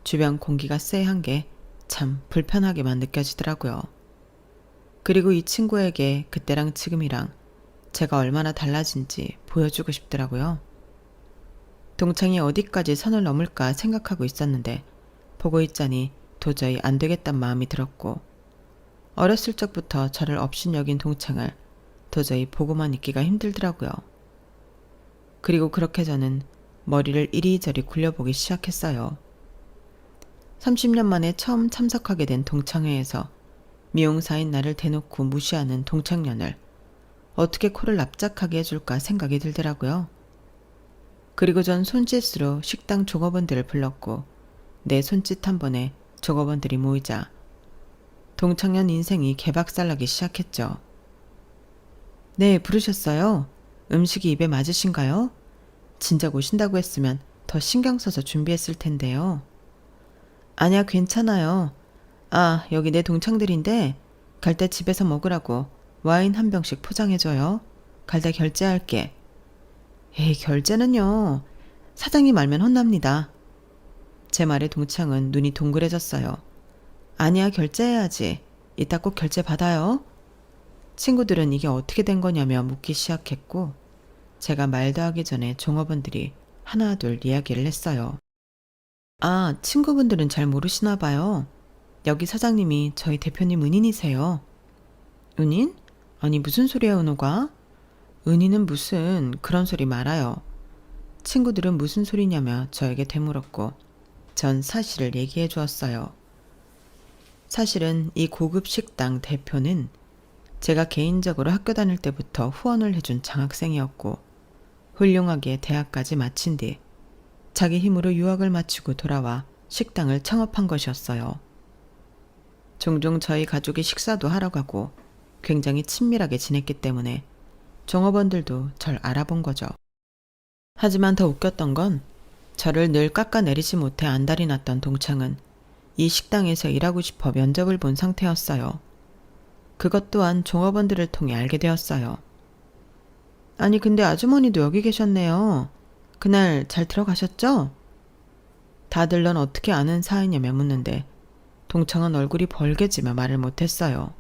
Speaker 1: 주변 공기가 쎄한 게 참 불편하게만 느껴지더라고요. 그리고 이 친구에게 그때랑 지금이랑 제가 얼마나 달라진지 보여주고 싶더라고요. 동창이 어디까지 선을 넘을까 생각하고 있었는데 보고 있자니 도저히 안 되겠단 마음이 들었고 어렸을 적부터 저를 업신여긴 동창을 도저히 보고만 있기가 힘들더라고요. 그리고 그렇게 저는 머리를 이리저리 굴려보기 시작했어요. 30년 만에 처음 참석하게 된 동창회에서 미용사인 나를 대놓고 무시하는 동창년을 어떻게 코를 납작하게 해줄까 생각이 들더라고요. 그리고 전 손짓으로 식당 종업원들을 불렀고 내 손짓 한 번에 종업원들이 모이자 동창년 인생이 개박살나기 시작했죠. 네, 부르셨어요? 음식이 입에 맞으신가요? 진작 오신다고 했으면 더 신경 써서 준비했을 텐데요. 아니야, 괜찮아요. 아, 여기 내 동창들인데 갈 때 집에서 먹으라고 와인 한 병씩 포장해줘요. 갈 때 결제할게. 에이, 결제는요. 사장님 알면 혼납니다. 제 말에 동창은 눈이 동그래졌어요. 아니야, 결제해야지. 이따 꼭 결제 받아요. 친구들은 이게 어떻게 된 거냐며 묻기 시작했고 제가 말도 하기 전에 종업원들이 하나 둘 이야기를 했어요. 아, 친구분들은 잘 모르시나 봐요. 여기 사장님이 저희 대표님 은인이세요. 은인? 아니 무슨 소리야 은호가? 은인은 무슨 그런 소리 말아요. 친구들은 무슨 소리냐며 저에게 되물었고 전 사실을 얘기해 주었어요. 사실은 이 고급 식당 대표는 제가 개인적으로 학교 다닐 때부터 후원을 해준 장학생이었고 훌륭하게 대학까지 마친 뒤 자기 힘으로 유학을 마치고 돌아와 식당을 창업한 것이었어요. 종종 저희 가족이 식사도 하러 가고 굉장히 친밀하게 지냈기 때문에 종업원들도 절 알아본 거죠. 하지만 더 웃겼던 건 저를 늘 깎아내리지 못해 안달이 났던 동창은 이 식당에서 일하고 싶어 면접을 본 상태였어요. 그것 또한 종업원들을 통해 알게 되었어요. 아니 근데 아주머니도 여기 계셨네요. 그날 잘 들어가셨죠? 다들 넌 어떻게 아는 사이냐며 묻는데 동창은 얼굴이 벌개지며 말을 못했어요.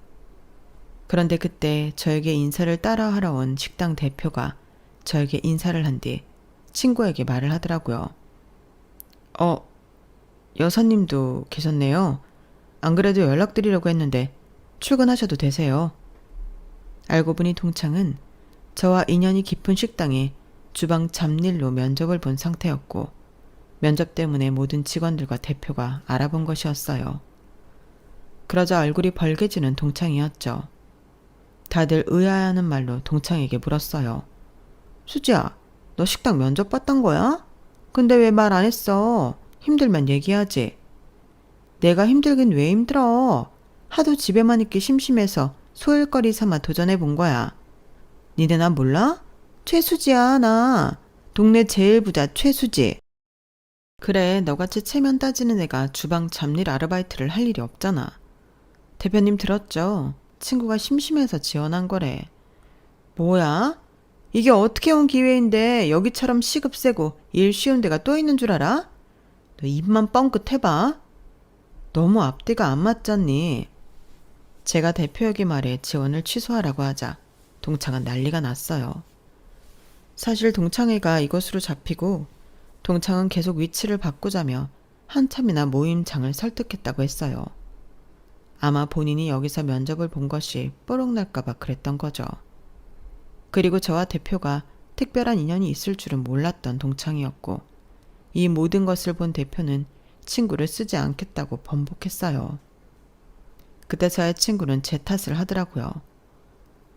Speaker 1: 그런데 그때 저에게 인사를 따라하러 온 식당 대표가 저에게 인사를 한 뒤 친구에게 말을 하더라고요. 여사님도 계셨네요. 안 그래도 연락드리려고 했는데 출근하셔도 되세요. 알고 보니 동창은 저와 인연이 깊은 식당에 주방 잡일로 면접을 본 상태였고 면접 때문에 모든 직원들과 대표가 알아본 것이었어요. 그러자 얼굴이 벌개지는 동창이었죠. 다들 의아해하는 말로 동창에게 물었어요. 수지야, 너 식당 면접 봤던 거야? 근데 왜 말 안 했어? 힘들면 얘기하지. 내가 힘들긴 왜 힘들어? 하도 집에만 있기 심심해서 소일거리 삼아 도전해 본 거야. 니네 나 몰라? 최수지야, 나. 동네 제일 부자 최수지. 그래, 너같이 체면 따지는 애가 주방 잡일 아르바이트를 할 일이 없잖아. 대표님 들었죠? 친구가 심심해서 지원한 거래. 뭐야? 이게 어떻게 온 기회인데 여기처럼 시급 세고 일 쉬운 데가 또 있는 줄 알아? 너 입만 뻥끗 해봐. 너무 앞뒤가 안 맞잖니. 제가 대표에게 말해 지원을 취소하라고 하자 동창은 난리가 났어요. 사실 동창회가 이것으로 잡히고 동창은 계속 위치를 바꾸자며 한참이나 모임장을 설득했다고 했어요. 아마 본인이 여기서 면접을 본 것이 뽀록날까봐 그랬던 거죠. 그리고 저와 대표가 특별한 인연이 있을 줄은 몰랐던 동창이었고 이 모든 것을 본 대표는 친구를 쓰지 않겠다고 번복했어요. 그때 저의 친구는 제 탓을 하더라고요.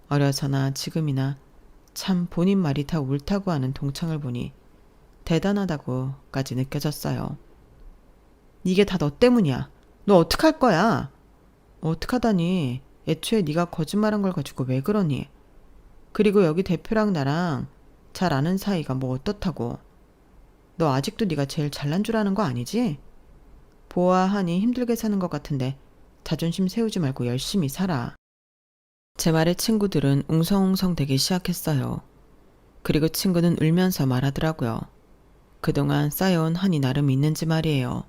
Speaker 1: 어려서나 지금이나 참 본인 말이 다 옳다고 하는 동창을 보니 대단하다고까지 느껴졌어요. 이게 다 너 때문이야. 너 어떡할 거야? 어떡하다니. 애초에 네가 거짓말한 걸 가지고 왜 그러니? 그리고 여기 대표랑 나랑 잘 아는 사이가 뭐 어떻다고. 너 아직도 네가 제일 잘난 줄 아는 거 아니지? 보아하니 힘들게 사는 것 같은데 자존심 세우지 말고 열심히 살아. 제 말에 친구들은 웅성웅성 대기 시작했어요. 그리고 친구는 울면서 말하더라고요. 그동안 쌓여온 한이 나름 있는지 말이에요.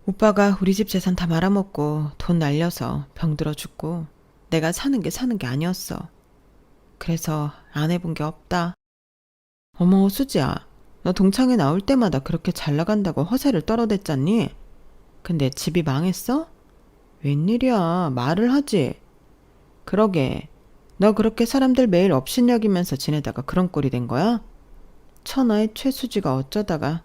Speaker 1: 오빠가 우리 집 재산 다 말아먹고 돈 날려서 병들어 죽고 내가 사는 게 아니었어. 그래서 안 해본 게 없다. 어머 수지야, 너 동창회 나올 때마다 그렇게 잘 나간다고 허세를 떨어댔잖니? 근데 집이 망했어? 웬일이야, 말을 하지. 그러게, 너 그렇게 사람들 매일 업신여기면서 지내다가 그런 꼴이 된 거야? 천하의 최수지가 어쩌다가.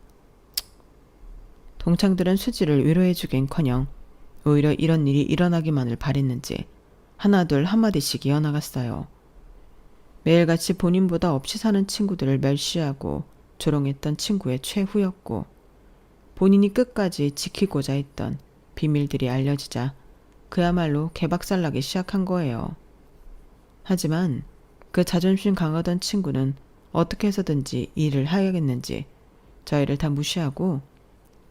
Speaker 1: 동창들은 수지를 위로해주긴커녕 오히려 이런 일이 일어나기만을 바랬는지 하나둘 한마디씩 이어나갔어요. 매일같이 본인보다 없이 사는 친구들을 멸시하고 조롱했던 친구의 최후였고 본인이 끝까지 지키고자 했던 비밀들이 알려지자 그야말로 개박살나기 시작한 거예요. 하지만 그 자존심 강하던 친구는 어떻게 해서든지 일을 해야겠는지 저희를 다 무시하고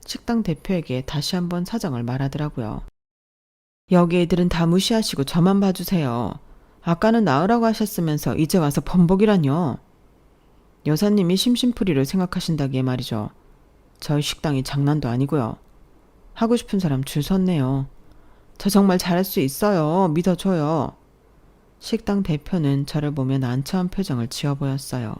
Speaker 1: 식당 대표에게 다시 한번 사정을 말하더라고요. 여기 애들은 다 무시하시고 저만 봐주세요. 아까는 나으라고 하셨으면서 이제 와서 번복이라뇨. 여사님이 심심풀이를 생각하신다기에 말이죠. 저희 식당이 장난도 아니고요. 하고 싶은 사람 줄 섰네요. 저 정말 잘할 수 있어요. 믿어줘요. 식당 대표는 저를 보며 난처한 표정을 지어 보였어요.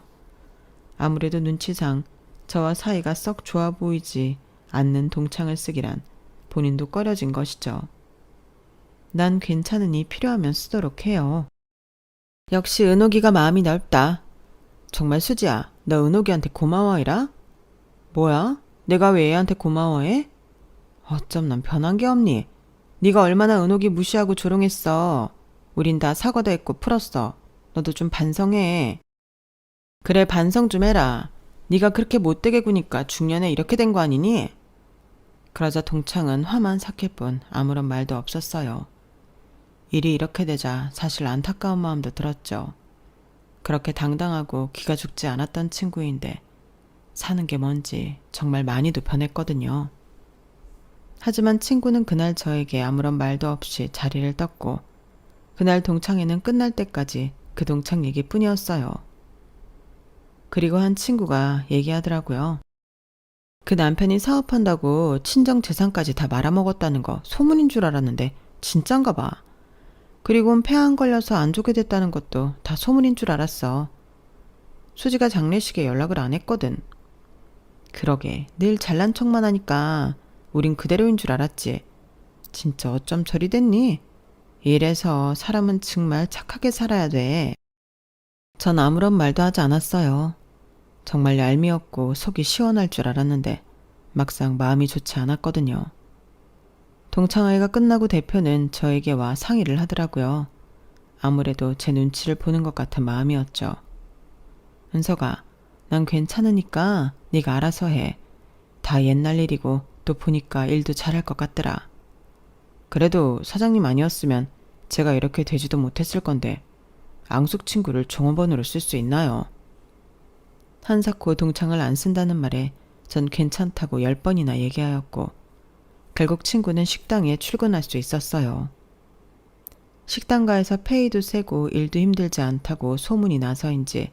Speaker 1: 아무래도 눈치상 저와 사이가 썩 좋아 보이지 않는 동창을 쓰기란 본인도 꺼려진 것이죠. 난 괜찮으니 필요하면 쓰도록 해요. 역시 은옥이가 마음이 넓다. 정말 수지야, 너 은옥이한테 고마워해라? 뭐야? 내가 왜 애한테 고마워해? 어쩜 난 변한 게 없니? 네가 얼마나 은옥이 무시하고 조롱했어. 우린 다 사과도 했고 풀었어. 너도 좀 반성해. 그래, 반성 좀 해라. 네가 그렇게 못되게 구니까 중년에 이렇게 된 거 아니니? 그러자 동창은 화만 삭힐 뿐 아무런 말도 없었어요. 일이 이렇게 되자 사실 안타까운 마음도 들었죠. 그렇게 당당하고 기가 죽지 않았던 친구인데 사는 게 뭔지 정말 많이도 변했거든요. 하지만 친구는 그날 저에게 아무런 말도 없이 자리를 떴고 그날 동창회는 끝날 때까지 그 동창 얘기뿐이었어요. 그리고 한 친구가 얘기하더라고요. 그 남편이 사업한다고 친정 재산까지 다 말아먹었다는 거 소문인 줄 알았는데 진짠가 봐. 그리고는 폐암 걸려서 안 좋게 됐다는 것도 다 소문인 줄 알았어. 수지가 장례식에 연락을 안 했거든. 그러게 늘 잘난 척만 하니까 우린 그대로인 줄 알았지. 진짜 어쩜 저리 됐니? 이래서 사람은 정말 착하게 살아야 돼. 전 아무런 말도 하지 않았어요. 정말 얄미웠고 속이 시원할 줄 알았는데 막상 마음이 좋지 않았거든요. 동창회가 끝나고 대표는 저에게 와 상의를 하더라고요. 아무래도 제 눈치를 보는 것 같은 마음이었죠. 은서가, 난 괜찮으니까 네가 알아서 해. 다 옛날 일이고 또 보니까 일도 잘할 것 같더라. 그래도 사장님 아니었으면 제가 이렇게 되지도 못했을 건데 앙숙 친구를 종업원으로 쓸 수 있나요? 한사코 동창을 안 쓴다는 말에 전 괜찮다고 10번이나 얘기하였고 결국 친구는 식당에 출근할 수 있었어요. 식당가에서 페이도 세고 일도 힘들지 않다고 소문이 나서인지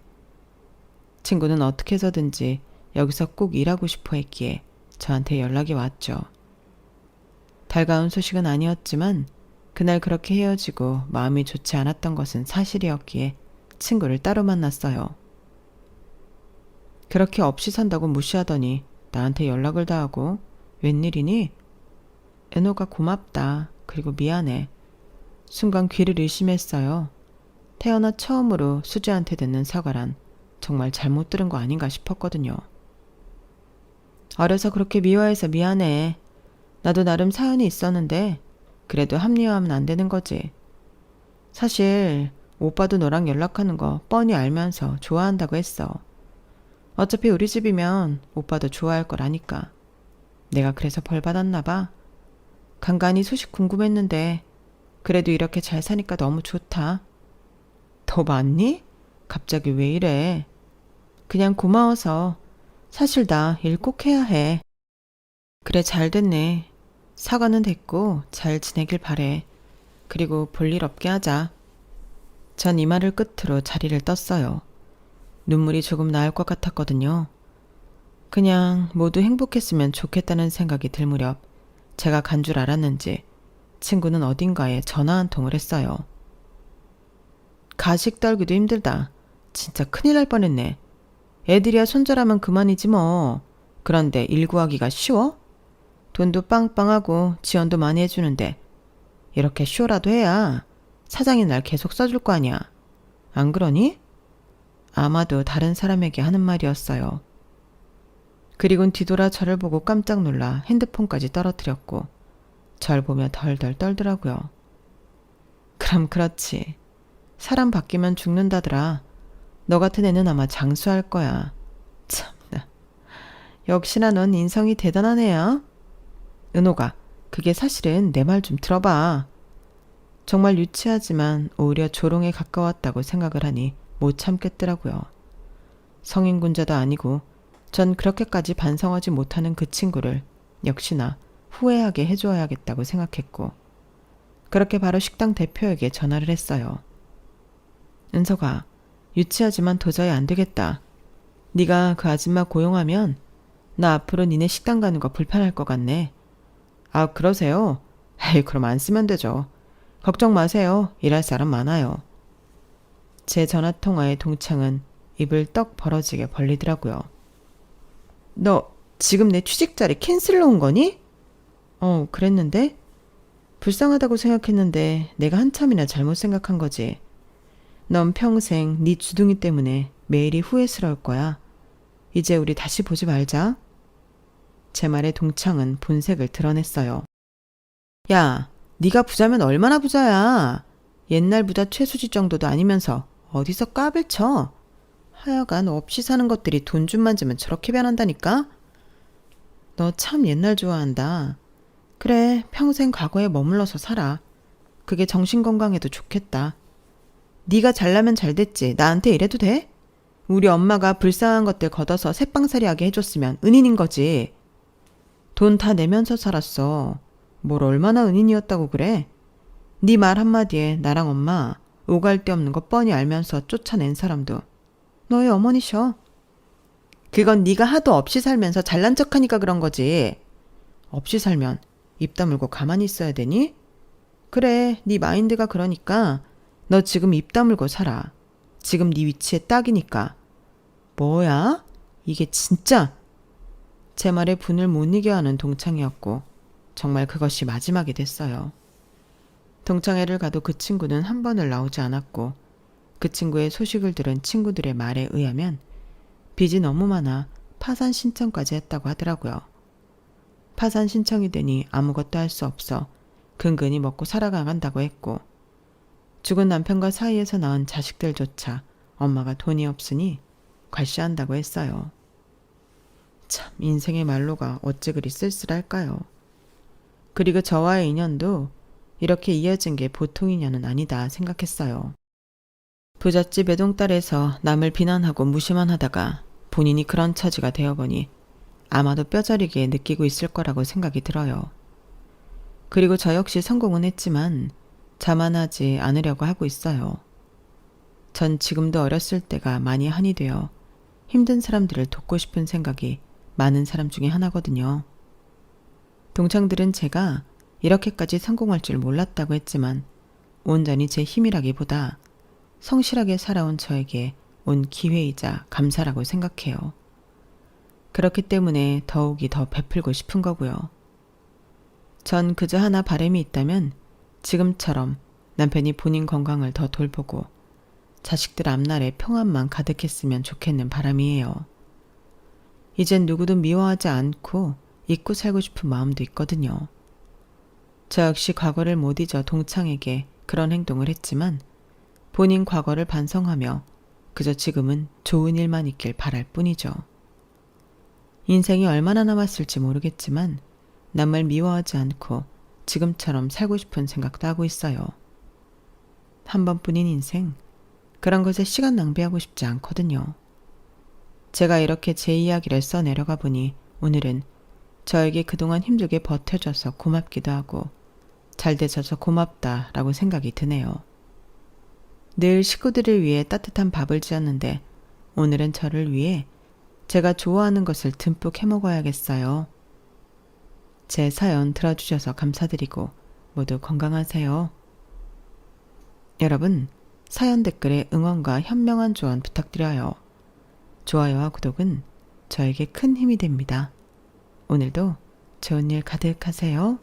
Speaker 1: 친구는 어떻게 해서든지 여기서 꼭 일하고 싶어 했기에 저한테 연락이 왔죠. 달가운 소식은 아니었지만 그날 그렇게 헤어지고 마음이 좋지 않았던 것은 사실이었기에 친구를 따로 만났어요. 그렇게 없이 산다고 무시하더니 나한테 연락을 다 하고 웬일이니? 은호가 고맙다. 그리고 미안해. 순간 귀를 의심했어요. 태어나 처음으로 수지한테 듣는 사과란 정말 잘못 들은 거 아닌가 싶었거든요. 어려서 그렇게 미워해서 미안해. 나도 나름 사연이 있었는데 그래도 합리화하면 안 되는 거지. 사실 오빠도 너랑 연락하는 거 뻔히 알면서 좋아한다고 했어. 어차피 우리 집이면 오빠도 좋아할 거라니까. 내가 그래서 벌 받았나 봐. 간간히 소식 궁금했는데 그래도 이렇게 잘 사니까 너무 좋다. 더 많니? 갑자기 왜 이래? 그냥 고마워서. 사실 나 일 꼭 해야 해. 그래, 잘 됐네. 사과는 됐고 잘 지내길 바래. 그리고 볼일 없게 하자. 전 이 말을 끝으로 자리를 떴어요. 눈물이 조금 나올 것 같았거든요. 그냥 모두 행복했으면 좋겠다는 생각이 들 무렵 제가 간 줄 알았는지 친구는 어딘가에 전화 한 통을 했어요. 가식 떨기도 힘들다. 진짜 큰일 날 뻔했네. 애들이야 손절하면 그만이지 뭐. 그런데 일 구하기가 쉬워? 돈도 빵빵하고 지원도 많이 해주는데 이렇게 쇼라도 해야 사장이 날 계속 써줄 거 아니야. 안 그러니? 아마도 다른 사람에게 하는 말이었어요. 그리곤 뒤돌아 저를 보고 깜짝 놀라 핸드폰까지 떨어뜨렸고 절 보며 덜덜 떨더라고요. 그럼 그렇지. 사람 바뀌면 죽는다더라. 너 같은 애는 아마 장수할 거야. 참나. 역시나 넌 인성이 대단한 애야. 은호가, 그게 사실은 내 말 좀 들어봐. 정말 유치하지만 오히려 조롱에 가까웠다고 생각을 하니 못 참겠더라고요. 성인군자도 아니고 전 그렇게까지 반성하지 못하는 그 친구를 역시나 후회하게 해줘야겠다고 생각했고 그렇게 바로 식당 대표에게 전화를 했어요. 은서가, 유치하지만 도저히 안 되겠다. 네가 그 아줌마 고용하면 나 앞으로 니네 식당 가는 거 불편할 것 같네. 아, 그러세요? 에이, 그럼 안 쓰면 되죠. 걱정 마세요. 일할 사람 많아요. 제 전화통화의 동창은 입을 떡 벌어지게 벌리더라고요. 너 지금 내 취직 자리 캔슬로 온 거니? 그랬는데? 불쌍하다고 생각했는데 내가 한참이나 잘못 생각한 거지. 넌 평생 네 주둥이 때문에 매일이 후회스러울 거야. 이제 우리 다시 보지 말자. 제 말에 동창은 본색을 드러냈어요. 야, 네가 부자면 얼마나 부자야. 옛날 부자 최수지 정도도 아니면서 어디서 까불 쳐. 하여간 없이 사는 것들이 돈 좀 만지면 저렇게 변한다니까? 너 참 옛날 좋아한다. 그래, 평생 과거에 머물러서 살아. 그게 정신건강에도 좋겠다. 네가 잘나면 잘 됐지. 나한테 이래도 돼? 우리 엄마가 불쌍한 것들 걷어서 새빵살이하게 해줬으면 은인인 거지. 돈 다 내면서 살았어. 뭘 얼마나 은인이었다고 그래? 네 말 한마디에 나랑 엄마 오갈 데 없는 거 뻔히 알면서 쫓아낸 사람도 너희 어머니셔. 그건 네가 하도 없이 살면서 잘난 척하니까 그런 거지. 없이 살면 입 다물고 가만히 있어야 되니? 그래, 네 마인드가 그러니까 너 지금 입 다물고 살아. 지금 네 위치에 딱이니까. 뭐야? 이게 진짜? 제 말에 분을 못 이겨하는 동창이었고 정말 그것이 마지막이 됐어요. 동창회를 가도 그 친구는 한 번을 나오지 않았고 그 친구의 소식을 들은 친구들의 말에 의하면 빚이 너무 많아 파산 신청까지 했다고 하더라고요. 파산 신청이 되니 아무것도 할 수 없어 근근히 먹고 살아가간다고 했고 죽은 남편과 사이에서 낳은 자식들조차 엄마가 돈이 없으니 괄시한다고 했어요. 참 인생의 말로가 어찌 그리 쓸쓸할까요. 그리고 저와의 인연도 이렇게 이어진 게 보통 인연은 아니다 생각했어요. 부잣집 외동딸에서 남을 비난하고 무시만 하다가 본인이 그런 처지가 되어보니 아마도 뼈저리게 느끼고 있을 거라고 생각이 들어요. 그리고 저 역시 성공은 했지만 자만하지 않으려고 하고 있어요. 전 지금도 어렸을 때가 많이 한이 되어 힘든 사람들을 돕고 싶은 생각이 많은 사람 중에 하나거든요. 동창들은 제가 이렇게까지 성공할 줄 몰랐다고 했지만 온전히 제 힘이라기보다 성실하게 살아온 저에게 온 기회이자 감사라고 생각해요. 그렇기 때문에 더욱이 더 베풀고 싶은 거고요. 전 그저 하나 바람이 있다면 지금처럼 남편이 본인 건강을 더 돌보고 자식들 앞날에 평안만 가득했으면 좋겠는 바람이에요. 이젠 누구도 미워하지 않고 잊고 살고 싶은 마음도 있거든요. 저 역시 과거를 못 잊어 동창에게 그런 행동을 했지만 본인 과거를 반성하며 그저 지금은 좋은 일만 있길 바랄 뿐이죠. 인생이 얼마나 남았을지 모르겠지만 남을 미워하지 않고 지금처럼 살고 싶은 생각도 하고 있어요. 한 번뿐인 인생, 그런 것에 시간 낭비하고 싶지 않거든요. 제가 이렇게 제 이야기를 써내려가 보니 오늘은 저에게 그동안 힘들게 버텨줘서 고맙기도 하고 잘 되셔서 고맙다라고 생각이 드네요. 늘 식구들을 위해 따뜻한 밥을 지었는데 오늘은 저를 위해 제가 좋아하는 것을 듬뿍 해먹어야겠어요. 제 사연 들어주셔서 감사드리고 모두 건강하세요. 여러분, 사연 댓글에 응원과 현명한 조언 부탁드려요. 좋아요와 구독은 저에게 큰 힘이 됩니다. 오늘도 좋은 일 가득하세요.